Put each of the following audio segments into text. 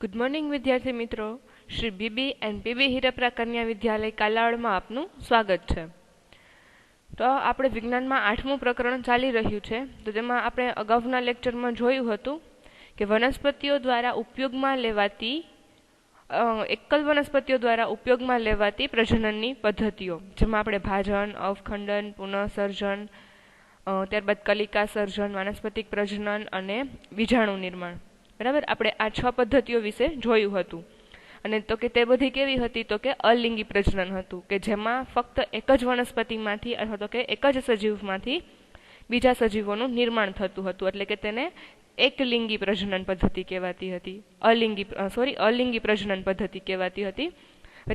Good morning વિદ્યાર્થી મિત્રો, Shri B B and B B Hirpara Kanya Vidyalaya કાલાવડમાં આપનું સ્વાગત છે. તો આપણે વિજ્ઞાનમાં 8મું પ્રકરણ ચાલી રહ્યું છે. તો તેમાં આપણે અગાઉના લેક્ચરમાં જોયું હતું કે વનસ્પતિઓ દ્વારા ઉપયોગમાં લેવાતી એકલ વનસ્પતિઓ દ્વારા ઉપયોગમાં લેવાતી પ્રજનનની પદ્ધતિઓ, જેમાં આપણે ભાજન, અવખંડન, પુનઃસર્જન, ત્યારબાદ કલિકા સર્જન, વાનસ્પતિક પ્રજનન અને બીજાણુ નિર્માણ, બરાબર, આપણે આ 6 પદ્ધતિઓ વિશે જોયું હતું. અને તો કે તે બધી કેવી હતી? તો કે અલિંગી પ્રજનન હતું, કે જેમાં ફક્ત એક જ વનસ્પતિમાંથી અથવા તો કે એક જ સજીવમાંથી બીજા સજીવોનું નિર્માણ થતું હતું, એટલે કે તેને એકલિંગી પ્રજનન પદ્ધતિ કહેવાતી હતી. અલિંગી પ્રજનન પદ્ધતિ કહેવાતી હતી.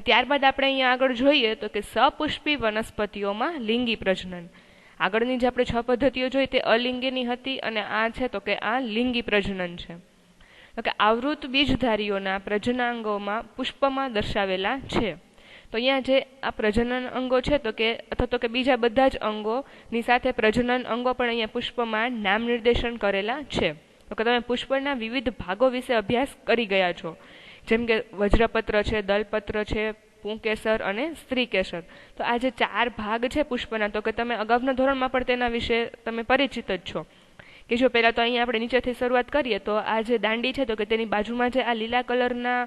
ત્યારબાદ આપણે અહીંયા આગળ જોઈએ તો કે સપુષ્પી વનસ્પતિઓમાં લિંગી પ્રજનન. આગળની જે આપણે 6 પદ્ધતિઓ જોઈ તે અલિંગીની હતી, અને આ છે તો કે આ લિંગી પ્રજનન છે. કે આવૃત બીજધારીઓના પ્રજનનાંગોમાં પુષ્પમાં દર્શાવેલા છે. તો અહીંયા જે આ પ્રજનન અંગો છે તો કે અથવા તો કે બીજા બધા જ અંગોની સાથે પ્રજનન અંગો પણ અહીંયા પુષ્પમાં નામ નિર્દેશન કરેલા છે. તો કે તમે પુષ્પના વિવિધ ભાગો વિશે અભ્યાસ કરી ગયા છો, જેમ કે વજ્રપત્ર છે, દલપત્ર છે, પુંકેસર અને સ્ત્રીકેસર. તો આ જે 4 ભાગ છે પુષ્પના, તો કે તમે અગાઉના ધોરણમાં પણ તેના વિશે તમે પરિચિત જ છો. કે જો પહેલાં તો અહીંયા આપણે નીચેથી શરૂઆત કરીએ તો આ જે દાંડી છે તો કે તેની બાજુમાં જે આ લીલા કલરના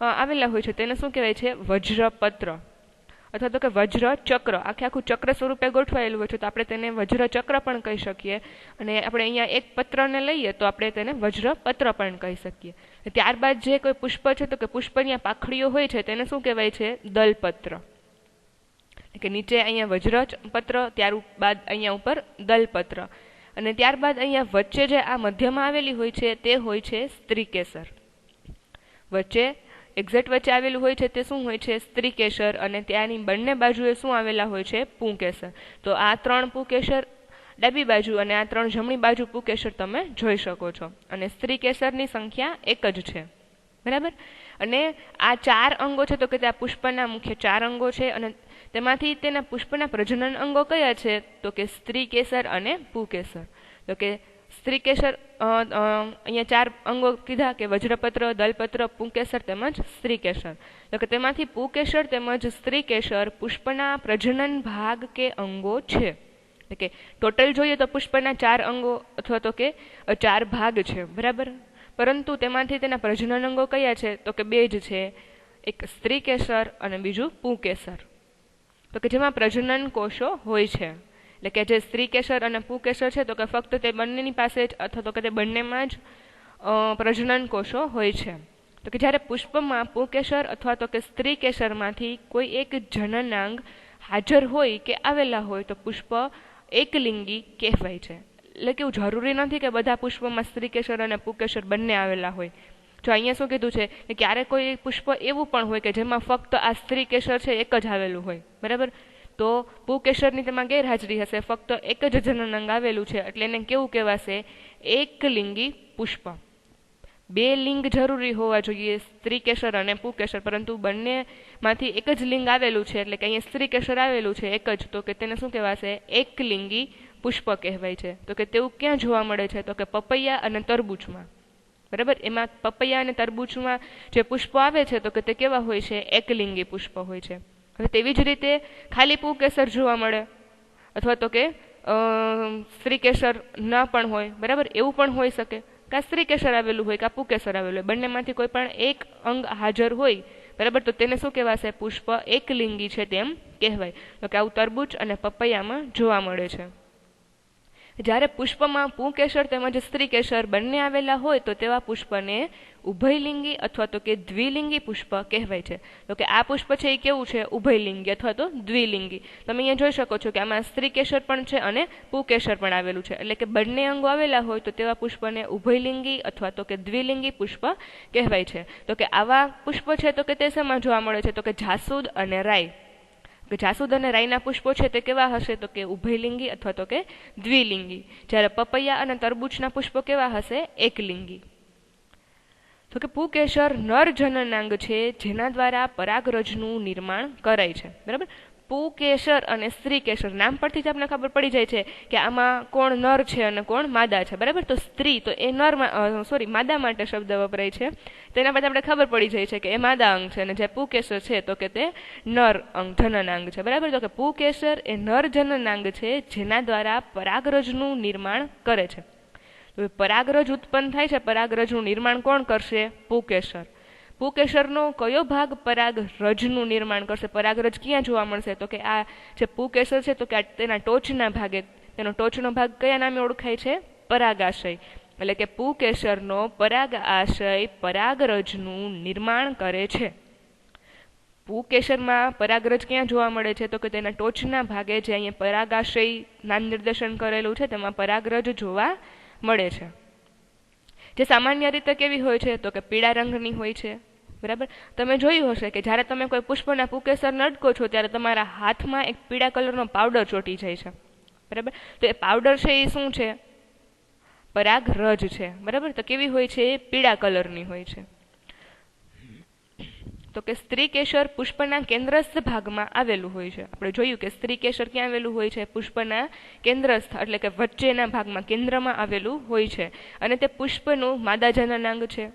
આવેલા હોય છે તેને શું કહેવાય છે? વજ્રપત્ર અથવા તો કે વજ્ર ચક્ર. આખું ચક્ર સ્વરૂપે ગોઠવાયેલું હોય છે, તો આપણે તેને વજ્ર ચક્ર પણ કહી શકીએ. અને આપણે અહીંયા એક પત્રને લઈએ તો આપણે તેને વજ્રપત્ર પણ કહી શકીએ. ત્યારબાદ જે કોઈ પુષ્પ છે તો કે પુષ્પની પાંખડીઓ હોય છે તેને શું કહેવાય છે? દલપત્ર. કે નીચે અહીંયા વજ્રપત્ર, ત્યારબાદ અહીંયા ઉપર દલપત્ર, અને ત્યારબાદ અહીંયા વચ્ચે જે આ મધ્યમાં આવેલી હોય છે તે હોય છે સ્ત્રીકેસર. વચ્ચે એક્ઝેક્ટ વચ્ચે આવેલું હોય છે તે શું હોય છે? સ્ત્રીકેસર. અને ત્યાંની બંને બાજુએ શું આવેલા હોય છે? પુંકેસર. તો આ 3 પુંકેસર ડાબી બાજુ અને આ 3 જમણી બાજુ પુંકેસર તમે જોઈ શકો છો. અને સ્ત્રીકેસરની સંખ્યા 1 જ છે, બરાબર. અને આ 4 અંગો છે તો કે આ પુષ્પના મુખ્ય 4 અંગો છે, અને તેમાંથી તેના પુષ્પના પ્રજનન અંગો કયા છે? તો કે સ્ત્રીકેસર અને પુંકેસર. તો કે સ્ત્રીકેસર અહીંયા 4 અંગો કીધા કે વજ્રપત્ર, દલપત્ર, પુંકેસર તેમજ સ્ત્રીકેસર. તો કે તેમાંથી પુંકેસર તેમજ સ્ત્રીકેસર પુષ્પના પ્રજનન ભાગ કે અંગો છે. એટલે કે ટોટલ જોઈએ તો પુષ્પના 4 અંગો અથવા તો કે 4 ભાગ છે, બરાબર. પરંતુ તેમાંથી તેના પ્રજનન અંગો કયા છે? તો કે 2 જ છે, એક સ્ત્રીકેસર અને બીજું પુંકેસર. તો કે જેમાં પ્રજનન કોષો હોય છે. એટલે કે જે સ્ત્રીકેસર અને પુંકેસર છે તો કે ફક્ત તે બંનેની પાસે જ અથવા તો કે તે બંનેમાં જ પ્રજનન કોષો હોય છે. તો કે જ્યારે પુષ્પમાં પુંકેસર અથવા તો કે સ્ત્રીકેસરમાંથી કોઈ એક જનનાંગ હાજર હોય કે આવેલા હોય તો પુષ્પ એકલિંગી કહેવાય છે. એટલે કે એવું જરૂરી નથી કે બધા પુષ્પમાં સ્ત્રીકેસર અને પુંકેસર બંને આવેલા હોય. જો અહીંયા શું કીધું છે કે ક્યારેક કોઈ પુષ્પ એવું પણ હોય કે જેમાં ફક્ત આ સ્ત્રીકેસર છે એક જ આવેલું હોય, બરાબર. તો પુંકેસરની તેમાં ગેરહાજરી હશે, ફક્ત એક જ જનનાંગ આવેલું છે, એટલે એને કેવું કહેવાશે? એકલિંગી પુષ્પ. 2 લિંગ જરૂરી હોવા જોઈએ, સ્ત્રીકેસર અને પુંકેસર, પરંતુ બંનેમાંથી એક જ લિંગ આવેલું છે, એટલે કે અહીંયા સ્ત્રીકેસર આવેલું છે એક જ, તો કે તેને શું કહેવાશે? એકલિંગી પુષ્પ કહેવાય છે. તો કે તેવું ક્યાં જોવા મળે છે? તો કે પપૈયા અને તરબૂચમાં, બરાબર. એમાં પપૈયા અને તરબૂચમાં જે પુષ્પો આવે છે તો કે તે કેવા હોય છે? એકલિંગી પુષ્પ હોય છે. હવે તેવી જ રીતે ખાલી પુંકેસર જોવા મળે અથવા તો કે સ્ત્રીકેસર ન પણ હોય, બરાબર. એવું પણ હોઈ શકે કે સ્ત્રીકેસર આવેલું હોય કે પુંકેસર આવેલું હોય, બંનેમાંથી કોઈ પણ એક અંગ હાજર હોય, બરાબર. તો તેને શું કહેવાશે? પુષ્પ એકલિંગી છે તેમ કહેવાય. તો કે આવું તરબૂચ અને પપૈયામાં જોવા મળે છે. જ્યારે પુષ્પમાં પુંકેસર તેમજ સ્ત્રીકેસર બંને આવેલા હોય તો તેવા પુષ્પને ઉભયલિંગી અથવા તો કે દ્વિલિંગી પુષ્પ કહેવાય છે. તો કે આ પુષ્પ છે એ કેવું છે? ઉભયલિંગી અથવા તો દ્વિલિંગી. તમે અહીંયા જોઈ શકો છો કે આમાં સ્ત્રીકેસર પણ છે અને પુંકેસર પણ આવેલું છે, એટલે કે બંને અંગો આવેલા હોય તો તેવા પુષ્પને ઉભયલિંગી અથવા તો કે દ્વિલિંગી પુષ્પ કહેવાય છે. તો કે આવા પુષ્પ છે તો કે તે શેમાં જોવા મળે છે? તો કે જાસૂદ અને રાઈ. કે જાસૂદ અને રાઈના પુષ્પો છે તે કેવા હશે? તો કે ઉભયલિંગી અથવા તો કે દ્વિલિંગી. જ્યારે પપૈયા અને તરબૂચના પુષ્પો કેવા હશે? એકલિંગી. તો કે પુંકેસર નર જનનાંગ છે જેના દ્વારા પરાગરજનું નિર્માણ કરાય છે, બરાબર. પુકેશર અને સ્ત્રીકેશર નામ પરથી જ આપણને ખબર પડી જાય છે કે આમાં કોણ નર છે અને કોણ માદા છે, બરાબર. તો સ્ત્રી તો એ માદા માટે શબ્દ વપરાય છે, તેના પછી આપણે ખબર પડી જાય છે કે એ માદા અંગ છે, અને જે પુકેશર છે તો કે તે નર અંગ જનનાંગ છે, બરાબર. તો કે પુકેશર એ નર જનનાંગ છે જેના દ્વારા પરાગરજનું નિર્માણ કરે છે. તો પરાગરજ ઉત્પન્ન થાય છે, પરાગરજનું નિર્માણ કોણ કરશે? પુકેશર. પુકેશરનો કયો ભાગ પરાગરજનું નિર્માણ કરશે? પરાગરજ ક્યાં જોવા મળશે? તો કે આ જે પુકેશર છે તો કે તેના ટોચના ભાગે, તેનો ટોચનો ભાગ કયા નામે ઓળખાય છે? પરાગાશય. એટલે કે પુકેશરનો પરાગાશય પરાગરજનું નિર્માણ કરે છે. પુકેશરમાં પરાગરજ ક્યાં જોવા મળે છે? તો કે તેના ટોચના ભાગે, જે અહીંયા પરાગાશય નામ નિર્દેશન કરેલું છે તેમાં પરાગરજ જોવા મળે છે. જે સામાન્ય રીતે કેવી હોય છે? તો કે પીળા રંગની હોય છે, બરાબર. તમે જોયું હશે કે જ્યારે તમે કોઈ પુષ્પના પુકેસરને અટકો છો ત્યારે તમારા હાથમાં એક પીળા કલરનો પાવડર ચોટી જાય છે, બરાબર. તો એ પાવડર છે એ શું છે? પરાગરજ છે, બરાબર. તો કેવી હોય છે? એ પીળા કલરની હોય છે. તો કે સ્ત્રીકેશર પુષ્પના કેન્દ્રસ્થ ભાગમાં આવેલું હોય છે. આપણે જોયું કે સ્ત્રીકેશર ક્યાં આવેલું હોય છે? પુષ્પના કેન્દ્રસ્થ એટલે કે વચ્ચેના ભાગમાં, કેન્દ્રમાં આવેલું હોય છે, અને તે પુષ્પનું માદા જનનાંગ છે.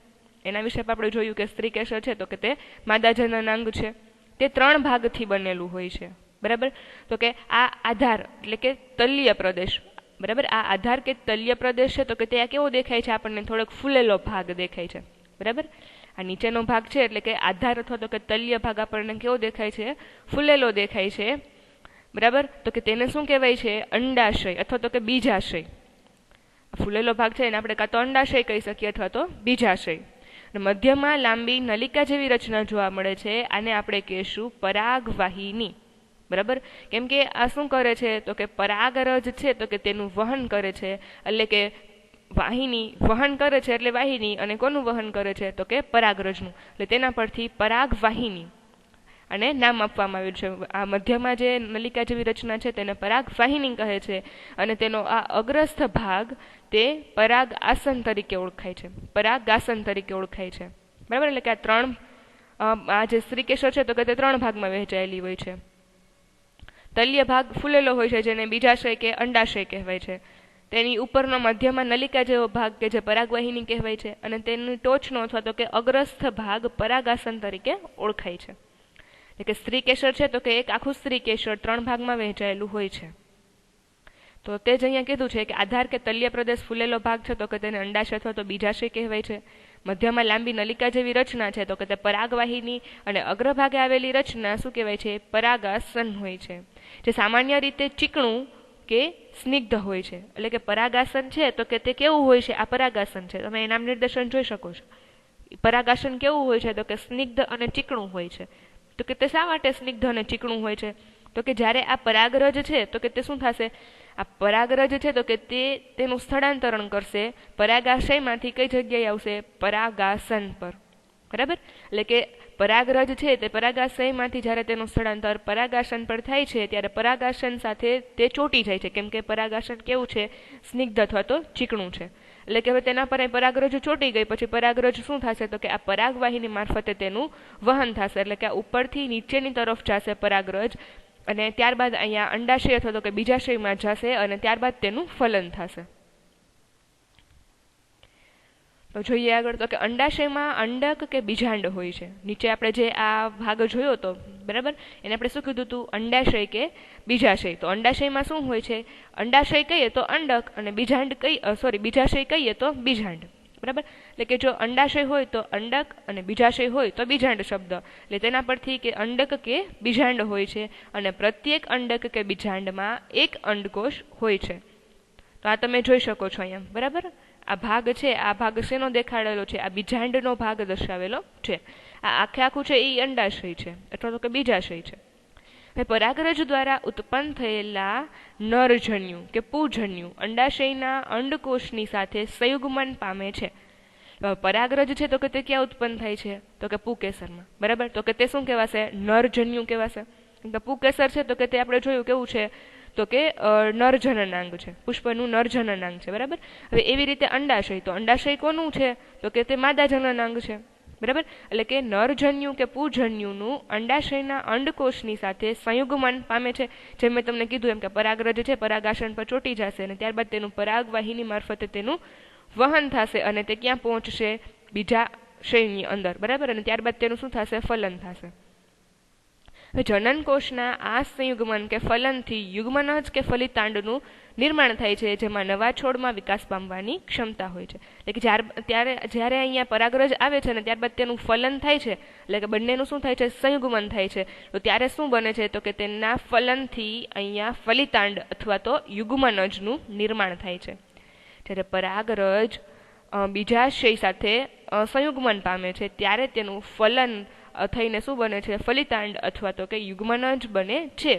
એના વિશે આપણે જોયું કે સ્ત્રીકેશર છે તો કે તે માદા જનનાંગ છે. તે 3 ભાગથી બનેલું હોય છે, બરાબર. તો કે આ આધાર એટલે કે તલ્ય પ્રદેશ, બરાબર. આ આધાર કે તલ્ય પ્રદેશ છે તો કે તે કેવો દેખાય છે? આપણને થોડોક ફૂલેલો ભાગ દેખાય છે, બરાબર. આ નીચેનો ભાગ છે એટલે કે આધાર અથવા તો કે તલ્ય ભાગ આપણને કેવો દેખાય છે? ફૂલેલો દેખાય છે, બરાબર. તો કે તેને શું કહેવાય છે? અંડાશય અથવા તો કે બીજાશય. ફૂલેલો ભાગ છે એને આપણે કાં તો અંડાશય કહી શકીએ અથવા તો બીજાશય. મધ્યમાં લાંબી નલિકા જેવી રચના જોવા મળે છે, આને આપણે કહેશું પરાગવાહિની, બરાબર. કેમ કે આ શું કરે છે? તો કે પરાગરજ છે તો કે તેનું વહન કરે છે, એટલે કે વાહિની વહન કરે છે, એટલે વાહિની. અને કોનું વહન કરે છે? તો કે પરાગરજનું. એટલે તેના પરથી પરાગવાહિની અને નામ આપવામાં આવ્યું છે. આ મધ્યમાં જે નલિકા જેવી રચના છે તેને પરાગવાહિની કહે છે, અને તેનો આ અગ્રસ્થ ભાગ તે પરાગ આસન તરીકે ઓળખાય છે, પરાગાસન તરીકે ઓળખાય છે, બરાબર. એટલે કે આ જે સ્ત્રીકેશર છે તો કે તે 3 ભાગમાં વહેંચાયેલી હોય છે. તલ્ય ભાગ ફૂલેલો હોય છે, જેને બીજાશય કે અંડાશય કહેવાય છે. તેની ઉપરનો મધ્યમાં નલિકા જેવો ભાગ કે જે પરાગવાહિની કહેવાય છે, અને તેની ટોચનો અથવા તો કે અગ્રસ્થ ભાગ પરાગાસન તરીકે ઓળખાય છે. એટલે કે સ્ત્રીકેશર છે તો કે એક આખું સ્ત્રીકેશર 3 ભાગમાં વહેંચાયેલું હોય છે. તો તે જ અહીંયા કીધું છે કે આધાર કે તલ્ય પ્રદેશ ફૂલેલો ભાગ છે તો કે તેને અંડાશય અથવા તો બીજાશય કહેવાય છે. મધ્યમાં લાંબી નલિકા જેવી રચના છે તો કે તે પરાગવાહિની, અને અગ્રભાગે આવેલી રચના શું કહેવાય છે? પરાગાસન હોય છે, જે સામાન્ય રીતે ચીકણું કે સ્નિગ્ધ હોય છે. એટલે કે પરાગાસન છે તો કે તે કેવું હોય છે? આ પરાગાસન છે, તમે એ નામ નિર્દેશન જોઈ શકો છો. પરાગાસન કેવું હોય છે? તો કે સ્નિગ્ધ અને ચીકણું હોય છે. તો કે તે શા માટે સ્નિગ્ધ અને ચીકણું હોય છે? તો કે જ્યારે આ પરાગરજ છે તો કે તે શું થશે? આ પરાગરજ છે તો કે તેનું સ્થળાંતરણ કરશે પરાગાશયમાંથી કઈ જગ્યાએ આવશે? પરાગાસન પર, બરાબર. એટલે કે પરાગરજ છે તે પરાગાશયમાંથી જ્યારે તેનું સ્થળાંતર પરાગાસન પર થાય છે ત્યારે પરાગાસન સાથે તે ચોંટી જાય છે, કેમ કે પરાગાસન કેવું છે? સ્નિગ્ધ અથવા તો ચીકણું છે. એટલે કે હવે તેના પર પરાગરજ ચોંટી ગઈ પછી પરાગરજ શું થશે? તો કે આ પરાગવાહિની મારફતે તેનું વહન થશે, એટલે કે આ ઉપરથી નીચેની તરફ જશે પરાગરજ, અને ત્યારબાદ અહીંયા અંડાશય અથવા તો કે બીજાશયમાં જશે, અને ત્યારબાદ તેનું ફલન થશે. તો જોઈએ આગળ. તો કે અંડાશયમાં અંડક કે બીજાંડ હોય છે. નીચે આપણે જે આ ભાગ જોયો હતો, બરાબર, એને આપણે શું કીધું હતું? અંડાશય કે બીજાશય. તો અંડાશયમાં શું હોય છે? અંડાશય કહીએ તો અંડક, અને બીજાંડ બીજાશય કહીએ તો બીજાંડ, બરાબર. એટલે કે જો અંડાશય હોય તો અંડક અને બીજાશય હોય તો બીજાંડ શબ્દ. એટલે તેના પરથી કે અંડક કે બીજાંડ હોય છે, અને પ્રત્યેક અંડક કે બીજાંડમાં એક અંડકોષ હોય છે. તો આ તમે જોઈ શકો છો અહીંયા, બરાબર. આ ભાગ છે, આ ભાગ શેનો દેખાડેલો છે? આ બીજાંડનો ભાગ દર્શાવેલો છે. આ આખું છે એ અંડાશય છે અથવા તો કે બીજાશય છે. પરાગરજ દ્વારા ઉત્પન્ન થયેલા નરજન્યુ કે પુજન્યુ અંડાશયના અંડકોષની સાથે સંયુગ્મન પામે છે. પરાગરજ છે તો કે તે ક્યાં ઉત્પન્ન થાય છે? તો કે પુકેસરમાં, બરાબર. તો કે તે શું કહેવાશે? નરજન્યુ કહેવાશે. પુકેસર છે તો કે તે આપણે જોયું કેવું છે? તો કે નરજનનાંગ છે, પુષ્પનું નરજનનાંગ છે, બરાબર. હવે એવી રીતે અંડાશય, તો અંડાશય કોનું છે? તો કે તે માદા જનનાંગ છે, બરાબર. એટલે કે નરજન્યુ કે પુજન્યુનું અંડાશયના અંડકોષની સાથે સંયુગમન પામે છે. જેમ મેં તમને કીધું એમ કે પરાગરજ છે પરાગાસન પર ચોંટી જશે અને ત્યારબાદ તેનું પરાગવાહિની મારફતે તેનું વહન થશે અને તે ક્યાં પહોંચશે? બીજા શયની અંદર. બરાબર. અને ત્યારબાદ તેનું શું થશે? ફલન થશે. જનનકોષના આ સંયુગમન કે ફલનથી યુગ્મનજ કે ફલિતાંડનું નિર્માણ થાય છે, જેમાં નવા છોડમાં વિકાસ પામવાની ક્ષમતા હોય છે. એટલે કે જ્યારે અહીંયા પરાગરજ આવે છે અને ત્યારબાદ તેનું ફલન થાય છે, એટલે કે બંનેનું શું થાય છે? સંયુગમન થાય છે. તો ત્યારે શું બને છે? તો કે તેના ફલનથી અહીંયા ફલિતાંડ અથવા તો યુગ્મનજનું નિર્માણ થાય છે. જ્યારે પરાગરજ બીજા શય સાથે સંયુગમન પામે છે ત્યારે તેનું ફલન થઈને શું બને છે? ફલિતાંડ અથવા તો કે યુગ્મનજ બને છે,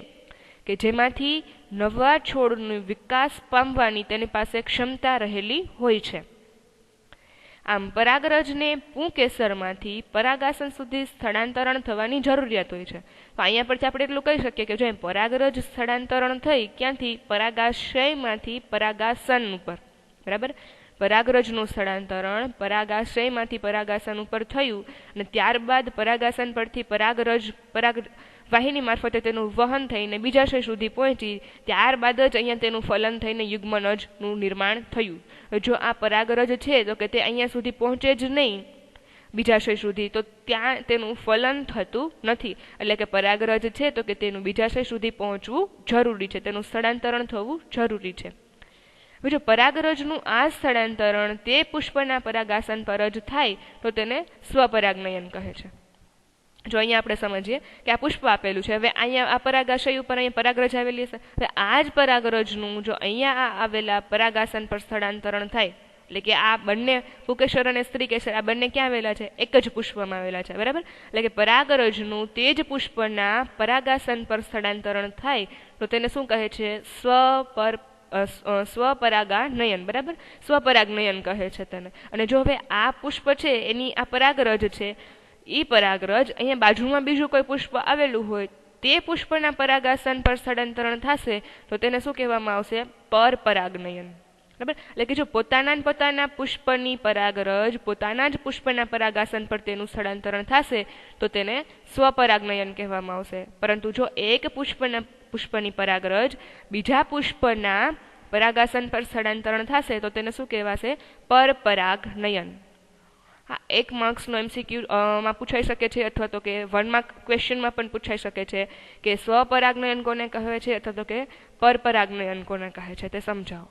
કે જેમાંથી નવા છોડનો વિકાસ પામવાની તેની પાસે ક્ષમતા રહેલી હોય છે. આમ પરાગરજને પુંકેસરમાંથી પરાગાસન સુધી સ્થળાંતરણ થવાની જરૂરિયાત હોય છે. તો અહીંયા પરથી આપણે એટલું કહી શકીએ કે જો પરાગરજ સ્થળાંતરણ થઈ ક્યાંથી? પરાગાશયમાંથી પરાગાસન ઉપર. બરાબર. પરાગરજનું સ્થળાંતરણ પરાગાશયમાંથી પરાગાસન ઉપર થયું અને ત્યારબાદ પરાગાસન પરથી પરાગવાહિની મારફતે તેનું વહન થઈને બીજાશય સુધી પહોંચી, ત્યારબાદ જ અહીંયા તેનું ફલન થઈને યુગ્મનજનું નિર્માણ થયું. જો આ પરાગરજ છે તો કે તે અહીંયા સુધી પહોંચે જ નહીં બીજાશય સુધી, તો ત્યાં તેનું ફલન થતું નથી. એટલે કે પરાગરજ છે તો કે તેનું બીજાશય સુધી પહોંચવું જરૂરી છે, તેનું સ્થળાંતરણ થવું જરૂરી છે. જો પરાગરજનું આ સ્થળાંતરણ તે પુષ્પના પરાગાસન પર જ થાય તો તેને સ્વપરાગનયન કહે છે. જો અહીંયા આપણે સમજીએ કે આ પુષ્પ આપેલું છે, હવે અહીંયા આ પરાગાશય ઉપર અહીંયા પરાગરજ આવેલી હશે, હવે આ જ પરાગરજનું જો અહીંયા આ આવેલા પરાગાસન પર સ્થળાંતરણ થાય, એટલે કે આ બંને પુંકેસર અને સ્ત્રીકેસર આ બંને ક્યાં આવેલા છે? એક જ પુષ્પમાં આવેલા છે. બરાબર. એટલે કે પરાગરજનું તે જ પુષ્પના પરાગાસન પર સ્થળાંતરણ થાય તો તેને શું કહે છે? સ્વપરાગાનયન. બરાબર. સ્વપરાગનયન કહે છે તેને. અને જો હવે આ પુષ્પ છે એની આ પરાગરજ છે, એ પરાગરજ અહીંયા બાજુમાં બીજું કોઈ પુષ્પ આવેલું હોય, તે પુષ્પના પરાગાસન પર સ્થળાંતરણ થશે તો તેને શું કહેવામાં આવશે? પરપરાગનયન. બરાબર. એટલે કે જો પોતાના પુષ્પની પરાગરજ પોતાના જ પુષ્પના પરાગાસન પર તેનું સ્થળાંતરણ થશે તો તેને સ્વપરાગનયન કહેવામાં આવશે. પરંતુ જો એક પુષ્પની પરાગરજ બીજા પુષ્પના પરાગાસન પર સ્થળાંતરણ થશે તો તેને શું કહેવાશે? પરપરાગનયન. હા, 1 માર્ક્સનો MCQ માં પૂછાઈ શકે છે, અથવા તો કે 1 માર્ક ક્વેશ્ચનમાં પણ પૂછાઈ શકે છે કે સ્વપરાગનયન કોને કહે છે અથવા તો કે પરપરાગનયન કોને કહે છે, તે સમજાવો.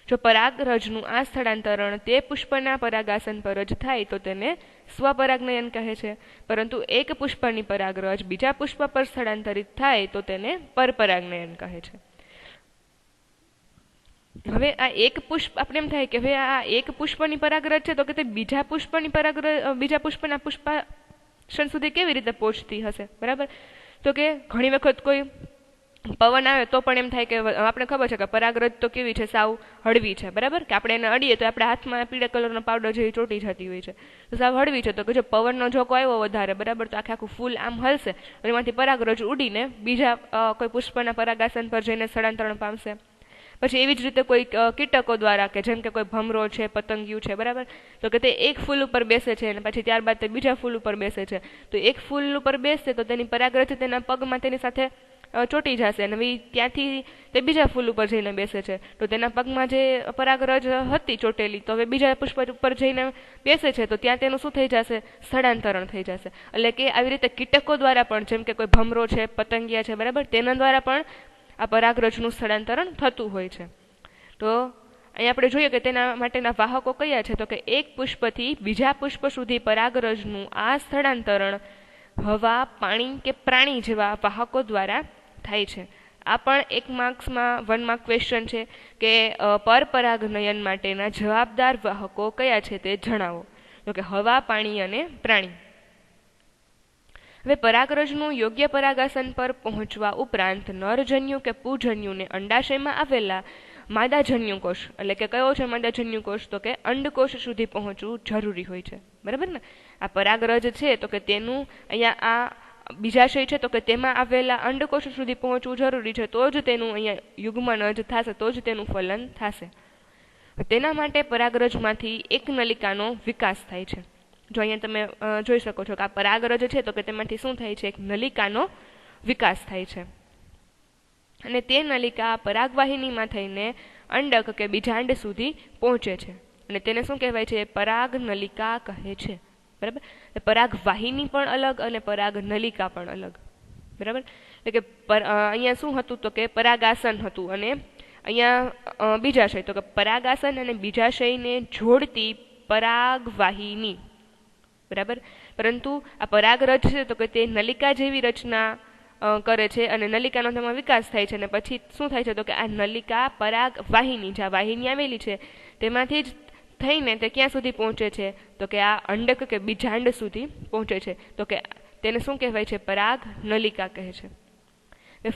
જો પરાગરજનું આ સ્થળાંતરણ તે પુષ્પના પરાગાસન પર જ થાય તો તેને સ્વપરાગનયન કહે છે, પરંતુ એક પુષ્પની પરાગરજ બીજા પુષ્પ પર સ્થળાંતરિત થાય તો તેને પરપરાગનયન કહે છે. હવે આ એક પુષ્પ આપણે એમ થાય કે હવે આ એક પુષ્પની પરાગરજ છે તો કે તે બીજા પુષ્પના પુષ્પાસન સુધી કેવી રીતે પહોંચતી હશે? બરાબર. તો કે ઘણી વખત કોઈ પવન આવે તો પણ એમ થાય કે આપણે ખબર છે કે પરાગરજ તો કેવી છે? સાવ હળવી છે. બરાબર. કે આપણે એને અડીએ તો આપણે હાથમાં પીળા કલરનો પાવડર જેવી ચોટી જતી હોય છે, તો સાવ હળવી છે. તો કે જો પવનનો ઝોકો આવ્યો વધારે, બરાબર, તો આખું ફૂલ આમ હલશે, એમાંથી પરાગરજ ઉડીને બીજા કોઈ પુષ્પના પરાગાસન પર જઈને સ્થળાંતરણ પામશે. પછી એવી જ રીતે કોઈ કીટકો દ્વારા, કે જેમ કે કોઈ ભમરો છે, પતંગિયું છે, બરાબર, તો કે તે એક ફૂલ ઉપર બેસે છે અને પછી ત્યારબાદ તે બીજા ફૂલ ઉપર બેસે છે. તો એક ફૂલ ઉપર બેસશે તો તેની પરાગરજ તેના પગમાં તેની સાથે ચોટી જશે અને ત્યાંથી તે બીજા ફૂલ ઉપર જઈને બેસે છે, તો તેના પગમાં જે પરાગરજ હતી ચોટેલી તો હવે બીજા પુષ્પ ઉપર જઈને બેસે છે, તો ત્યાં તેનું શું થઈ જશે? સ્થળાંતરણ થઈ જશે. એટલે કે આવી રીતે કીટકો દ્વારા પણ, જેમ કે કોઈ ભમરો છે, પતંગિયા છે, બરાબર, તેના દ્વારા પણ આ પરાગરજનું સ્થળાંતરણ થતું હોય છે. તો અહીં આપણે જોઈએ કે તેના માટેના વાહકો કયા છે, તો કે એક પુષ્પથી બીજા પુષ્પ સુધી પરાગરજનું આ સ્થળાંતરણ હવા, પાણી કે પ્રાણી જેવા વાહકો દ્વારા થાય છે. આ પણ 1 માર્ક્સમાં 1 માર્ક ક્વેશ્ચન છે કે પરપરાગનયન માટેના જવાબદાર વાહકો કયા છે તે જણાવો. તો કે હવા, પાણી અને પ્રાણી. હવે પરાગરજનું યોગ્ય પરાગાસન પર પહોંચવા ઉપરાંત નરજન્યુ કે પુંજન્યુને અંડાશયમાં આવેલા માદાજન્યુ કોષ, એટલે કે કયો છે માદાજન્યુ કોષ? તો કે અંડકોષ સુધી પહોંચવું જરૂરી હોય છે. બરાબર ને. આ પરાગરજ છે તો કે તેનું અહીંયા આ બીજાશય છે તો કે તેમાં આવેલા અંડકોષ સુધી પહોંચવું જરૂરી છે, તો જ તેનું અહીંયા યુગ્મનજ થશે, તો જ તેનું ફલન થશે. તેના માટે પરાગરજમાંથી એક નલિકાનો વિકાસ થાય છે. જો અહીંયા તમે જોઈ શકો છો કે આ પરાગરજ છે તો કે તેમાંથી શું થાય છે, એક નલિકાનો વિકાસ થાય છે અને તે નલિકા પરાગવાહિનીમાં થઈને અંડક કે બીજાંડ સુધી પહોંચે છે અને તેને શું કહેવાય છે, પરાગ નલિકા કહે છે. બરાબર, પરાગવાહિની પણ અલગ અને પરાગ નલિકા પણ અલગ. બરાબર, એટલે કે અહીંયા શું હતું તો કે પરાગાસન હતું અને અહીંયા બીજાશય, તો કે પરાગાસન અને બીજાશયને જોડતી પરાગવાહિની. બરાબર, પરંતુ આ પરાગરજ છે તો કે તે નલિકા જેવી રચના કરે છે અને નલિકાનો તેમાં વિકાસ થાય છે અને પછી શું થાય છે તો કે આ નલિકા પરાગવાહિની, જ્યાં વાહિની આવેલી છે તેમાંથી જ થઈને તે ક્યાં સુધી પહોંચે છે તો કે આ અંડક કે બીજાંડ સુધી પહોંચે છે, તો કે તેને શું કહેવાય છે, પરાગ નલિકા કહે છે.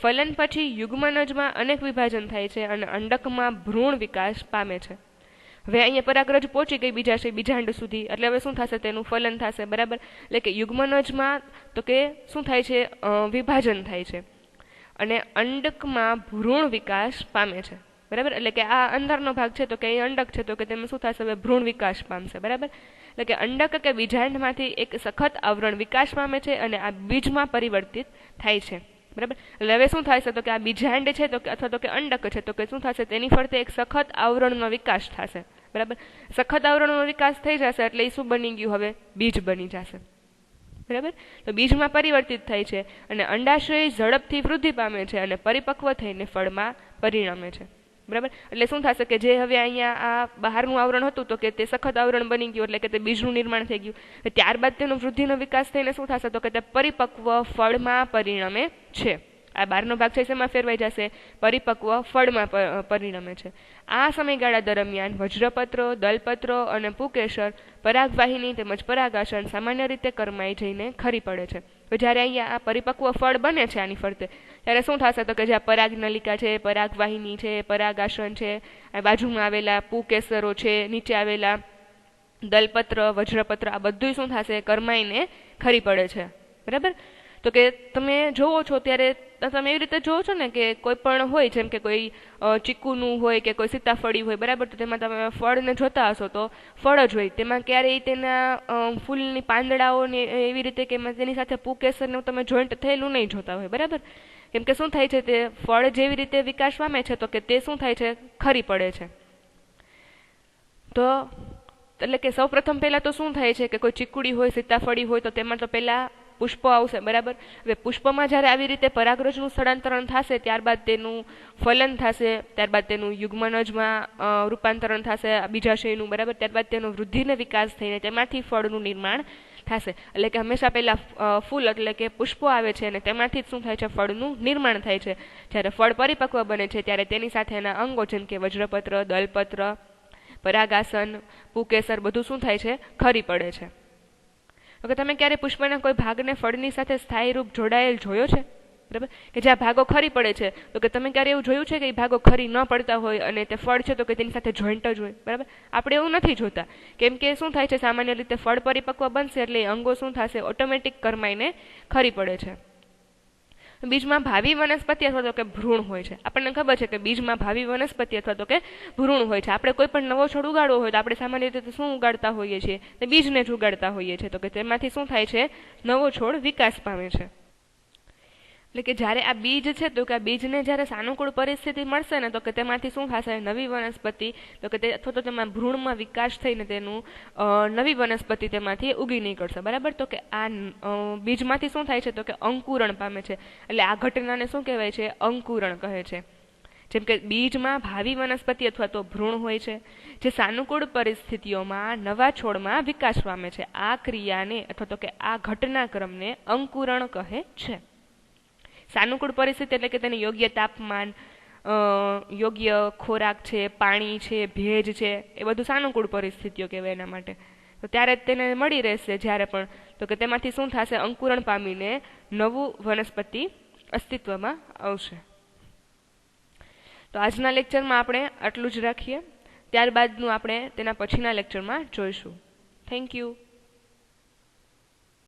ફલન પછી યુગ્મનજમાં અનેક વિભાજન થાય છે અને અંડકમાં ભ્રૂણ વિકાસ પામે છે. હવે અહીંયા પરાગરજ પહોંચી ગઈ બીજાશય બીજાંડ સુધી, એટલે હવે શું થશે, તેનું ફલન થશે. બરાબર, એટલે કે યુગ્મનજમાં તો કે શું થાય છે, વિભાજન થાય છે અને અંડકમાં ભ્રૂણ વિકાસ પામે છે. બરાબર, એટલે કે આ અંદરનો ભાગ છે તો કે એ અંડક છે તો કે તેમાં શું થશે, હવે ભ્રૂણ વિકાસ પામશે. બરાબર, એટલે કે અંડક કે બીજાંડમાંથી એક સખત આવરણ વિકાસ પામે છે અને આ બીજમાં પરિવર્તિત થાય છે. બરાબર, એટલે હવે શું થાય છે તો કે આ બીજાંડ છે તો કે અથવા તો કે અંડક છે તો કે શું થશે, તેની ફરતે એક સખત આવરણનો વિકાસ થશે. બરાબર, સખત આવરણનો વિકાસ થઈ જશે એટલે એ શું બની ગયું, હવે બીજ બની જશે. બરાબર, તો બીજમાં પરિવર્તિત થાય છે અને અંડાશય ઝડપથી વૃદ્ધિ પામે છે અને પરિપક્વ થઈને ફળમાં પરિણમે છે. બરાબર, એટલે શું થશે કે જે હવે અહીંયા આ બહારનું આવરણ હતું તો કે તે સખત આવરણ બની ગયું એટલે કે તે બીજનું નિર્માણ થઈ ગયું. ત્યારબાદ તેનો વૃદ્ધિનો વિકાસ થઈને શું થશે તો કે તે પરિપક્વ ફળમાં પરિણમે છે. આ બહારનો ભાગ છે શેમાં ફેરવાઈ જશે, પરિપક્વ ફળમાં પરિણમે છે. આ સમયગાળા દરમિયાન વજ્રપત્રો, દલપત્રો અને પુકેસર પરાગવાહિની તેમજ પરાગાસન સામાન્ય રીતે કરમાઈ જઈને ખરી પડે છે. તો જ્યારે અહીંયા આ પરિપક્વ ફળ બને છે આની ફરતે ત્યારે શું થશે તો કે જે આ પરાગ નલિકા છે, પરાગવાહિની છે, પરાગાસન છે, આ બાજુમાં આવેલા પુકેસરો છે, નીચે આવેલા દલપત્ર, વજ્રપત્ર, આ બધું શું થશે, કરમાઈને ખરી પડે છે. બરાબર, તો કે તમે જોવો છો ત્યારે તમે એવી રીતે જોવો છો ને કે કોઈ પણ હોય, જેમ કે કોઈ ચીકુનું હોય કે કોઈ સીતાફળી હોય. બરાબર, તો તેમાં તમે ફળને જોતા હશો તો ફળ જ હોય, તેમાં ક્યારેય તેના ફૂલની પાંદડાઓને એવી રીતે કે તેની સાથે પુકેસરનું તમે જોઈન્ટ થયેલું નહીં જોતા હોય. બરાબર, કેમ કે શું થાય છે, તે ફળ જેવી રીતે વિકાસ પામે છે તો કે તે શું થાય છે, ખરી પડે છે. તો એટલે કે સૌ પ્રથમ પહેલા તો શું થાય છે કે કોઈ ચીકુડી હોય, સીતાફળી હોય તો તેમાં તો પહેલા પુષ્પ આવશે. બરાબર, હવે પુષ્પમાં જ્યારે આવી રીતે પરાગરજનું સ્થળાંતરણ થશે ત્યારબાદ તેનું ફલન થશે, ત્યારબાદ તેનું યુગ્મનજમાં રૂપાંતરણ થશે બીજાશયનું. બરાબર, ત્યારબાદ તેનો વૃદ્ધિને વિકાસ થઈને તેમાંથી ફળનું નિર્માણ થશે. એટલે કે હંમેશા પહેલા ફૂલ એટલે કે પુષ્પો આવે છે અને તેમાંથી જ શું થાય છે, ફળનું નિર્માણ થાય છે. જ્યારે ફળ પરિપક્વ બને છે ત્યારે તેની સાથે એના અંગો જેમ કે વજ્રપત્ર, દલપત્ર, પરાગાસન, પુકેસર બધું શું થાય છે, ખરી પડે છે. તો તમે ક્યારે પુષ્પના કોઈ ભાગને ફળની સાથે સ્થાયી રૂપ જોડાયેલ જોયો છે? બરાબર, કે જ્યાં ભાગો ખરી પડે છે તો કે તમે ક્યારે એવું જોયું છે કે એ ભાગો ખરી ન પડતા હોય અને તે ફળ છે તો કે તેની સાથે જોઈન્ટ જ હોય? બરાબર, આપણે એવું નથી જોતા, કેમ કે શું થાય છે, સામાન્ય રીતે ફળ પરિપક્વ બનશે એટલે અંગો શું થશે, ઓટોમેટિક કરમાઈને ખરી પડે છે. બીજમાં ભાવિ વનસ્પતિ અથવા તો કે ભ્રૂણ હોય છે. આપણને ખબર છે કે બીજમાં ભાવિ વનસ્પતિ અથવા તો કે ભ્રૂણ હોય છે. આપણે કોઈ પણ નવો છોડ ઉગાડવો હોય તો આપણે સામાન્ય રીતે શું ઉગાડતા હોઈએ છીએ, બીજને જ ઉગાડતા હોઈએ છીએ. તો કે તેમાંથી શું થાય છે, નવો છોડ વિકાસ પામે છે. એટલે કે જ્યારે આ બીજ છે તો કે આ બીજને જ્યારે સાનુકૂળ પરિસ્થિતિ મળશે ને તો કે તેમાંથી શું થશે, નવી વનસ્પતિ તો કે તે અથવા તો તેમાં ભ્રૂણમાં વિકાસ થઈને તેનું નવી વનસ્પતિ તેમાંથી ઉગી નીકળશે. બરાબર, તો કે આ બીજમાંથી શું થાય છે તો કે અંકુરણ પામે છે. એટલે આ ઘટનાને શું કહેવાય છે, અંકુરણ કહે છે. જેમ કે બીજમાં ભાવિ વનસ્પતિ અથવા તો ભ્રૂણ હોય છે જે સાનુકૂળ પરિસ્થિતિઓમાં નવા છોડમાં વિકાસ પામે છે. આ ક્રિયાને અથવા તો કે આ ઘટનાક્રમને અંકુરણ કહે છે. સાનુકૂળ પરિસ્થિતિ એટલે કે તેને યોગ્ય તાપમાન, યોગ્ય ખોરાક છે, પાણી છે, ભેજ છે, એ બધું સાનુકૂળ પરિસ્થિતિઓ કહેવાય એના માટે. તો ત્યારે તેને મળી રહેશે જ્યારે પણ તો કે તેમાંથી શું થશે, અંકુરણ પામીને નવું વનસ્પતિ અસ્તિત્વમાં આવશે. તો આજના લેક્ચરમાં આપણે આટલું જ રાખીએ, ત્યારબાદનું આપણે તેના પછીના લેક્ચરમાં જોઈશું. Thank you.